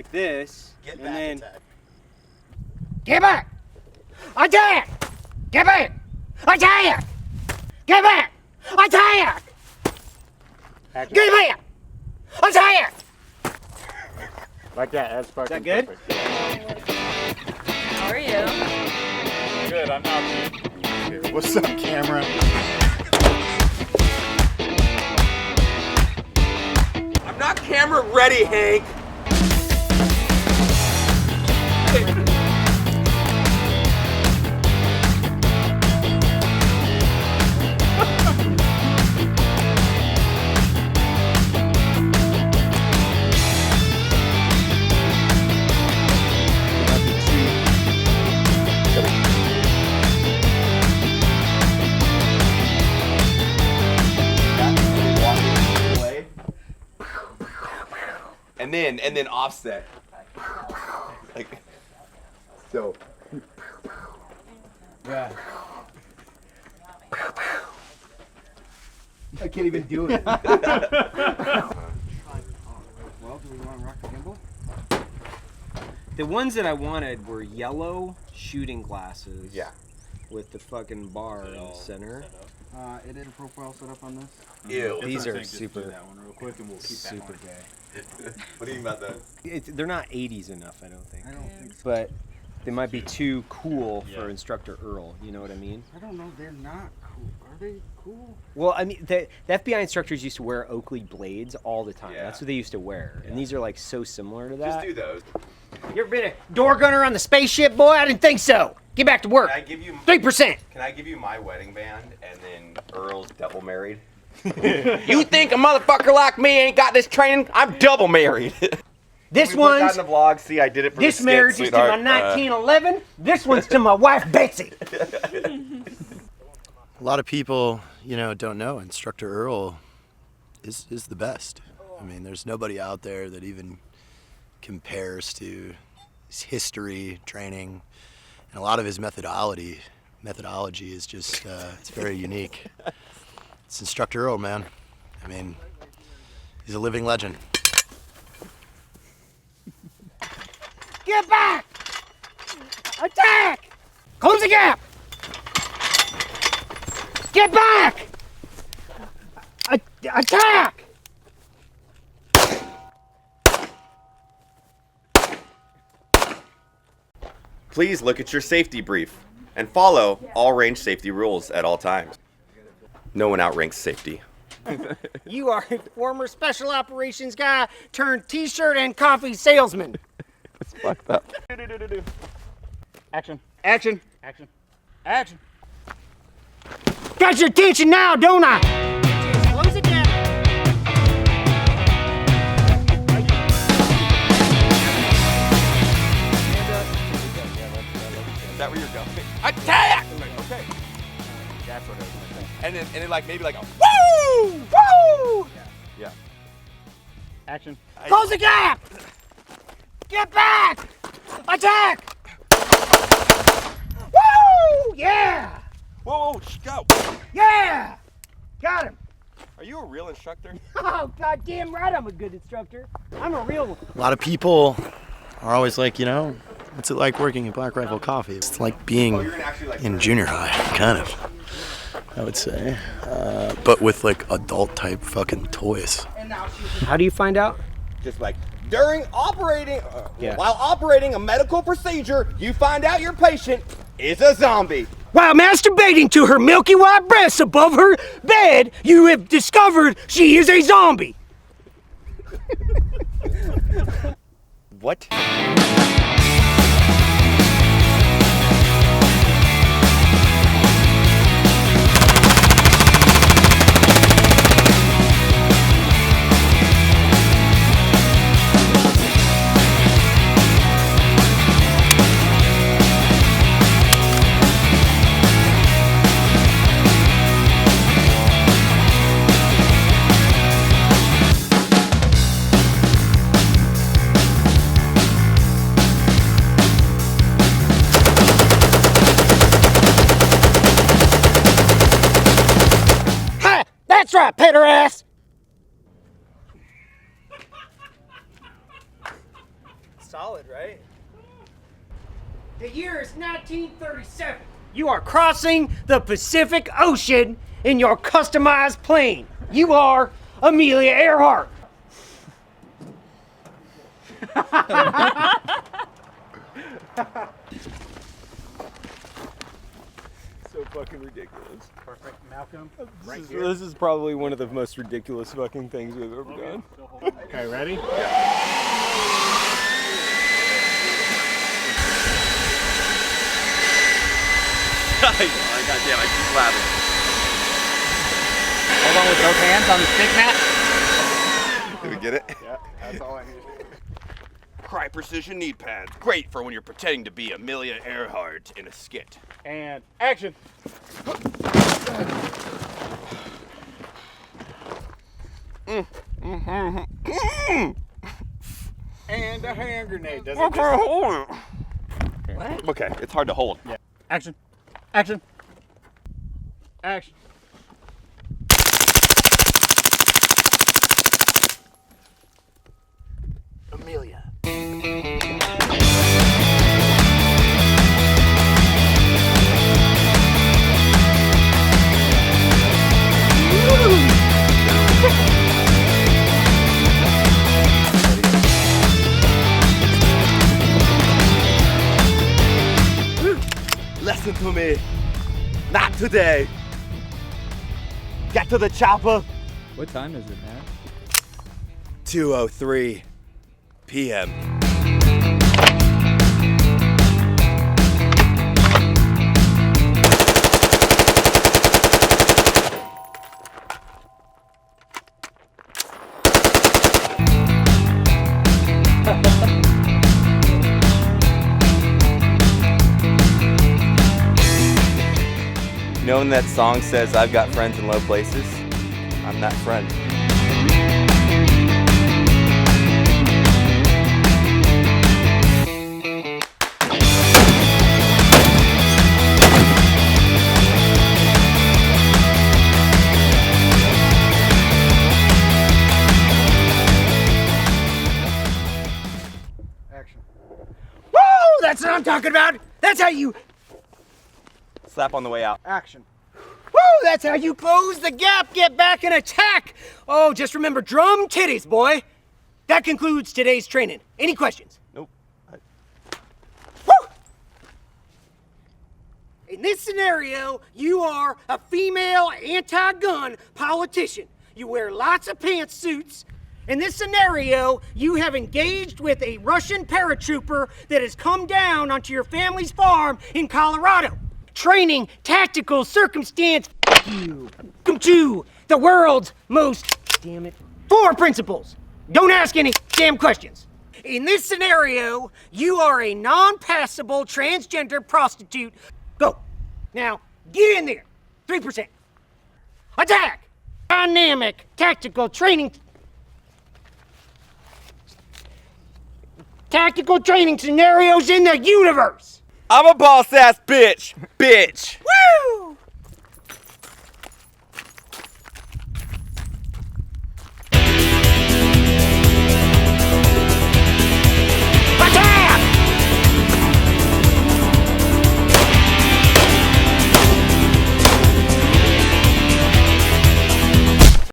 like this, Get and back then attack. Get back! Attack! Get back! Attack! Get back! Attack! action. Get back! Attack! Like that, that's fucking Is that good? perfect. How are you? Good, I'm out. What's up, camera? I'm not camera ready, Hank. And then offset. Like so. Yeah. I can't even do it. Well, do we want to rock the gimbal? The ones that I wanted were yellow shooting glasses. Yeah. With the fucking bar in the center. It is a profile set up on this. Ew. These are Just super. do that one real quick and we'll keep that Super one. gay. What do you mean about that? They're not 80s enough, I don't think. I don't think so. But they might be too cool Yeah. for Instructor Earl. You know what I mean? I don't know, they're not cool. Are they cool? Well, I mean, the FBI instructors used to wear Oakley blades all the time. Yeah. That's what they used to wear. And these are like so similar to that. Just do those. You ever been a door gunner on the spaceship, boy? I didn't think so. Get back to work. Can I give you 3%. Can I give you my wedding band and then Earl's double married? You think a motherfucker like me ain't got this training? I'm double married. This We put that one's, in the vlog. See, I did it for this the skit, marriage is to my sweetheart. 1911. This one's to my wife, Betsy. A lot of people, you know, don't know Instructor Earl is the best. I mean, there's nobody out there that even compares to his history, training, and a lot of his methodology is just, it's very unique. It's Instructor Earl, man. I mean, he's a living legend. Get back! Attack! Close the gap! Get back! Attack! Please look at your safety brief and follow all range safety rules at all times. No one outranks safety. You are a former special operations guy turned t-shirt and coffee salesman. Action. Action. Action. Action. Got your attention now, don't I? Close it down. Is that where you're going? Attack! Okay. That's what it is. And then like maybe like a woo! Woo! Yeah. Action. Close the gap! Get back! Attack! Woo! Yeah! Whoa, go! Yeah! Got him. Are you a real instructor? Oh, goddamn right I'm a good instructor. I'm a real one. A lot of people are always like, you know, what's it like working at Black Rifle Coffee? It's like being You're gonna actually like in junior high, kind of, I would say. But with like adult type fucking toys. How do you find out? just like during operating, Yeah. while operating a medical procedure, you find out your patient is a zombie. While masturbating to her milky white breasts above her bed, you have discovered she is a zombie. What? Ha! That's right, petter ass. solid, right? The year is 1937. You are crossing the Pacific Ocean in your customized plane. You are Amelia Earhart. So fucking ridiculous. Perfect. Malcolm. This is probably one of the most ridiculous fucking things we've ever done. Okay, ready? Goddamn, I keep laughing. Hold on with both hands on the stick, Matt. Did we get it? Yeah, that's all I need. Cry Precision knee pads. Great for when you're pretending to be Amelia Earhart in a skit. And action. And a hand grenade. Does it just... What? Okay, it's hard to hold. Yeah. Action. Action. Action. Amelia. Listen to me. Not today. Get to the chopper. What time is it, man? 2:03 p.m. Knowing that song says I've got friends in low places, I'm that friend. Action. Woo! That's what I'm talking about. That's how you. Slap on the way out. Action. Woo! That's how you close the gap, get back, and attack. Oh, just remember drum titties, boy. That concludes today's training. Any questions? Nope. Woo! In this scenario, you are a female anti-gun politician. You wear lots of pantsuits. In this scenario, you have engaged with a Russian paratrooper that has come down onto your family's farm in Colorado. Training tactical circumstance. You come to the world's most, damn it, 4 principles. Don't ask any damn questions. In this scenario, you are a non-passable transgender prostitute. Go. Now, get in there. 3%. Attack. Dynamic tactical training. Tactical training scenarios in the universe. I'm a boss ass bitch. Bitch. Woo!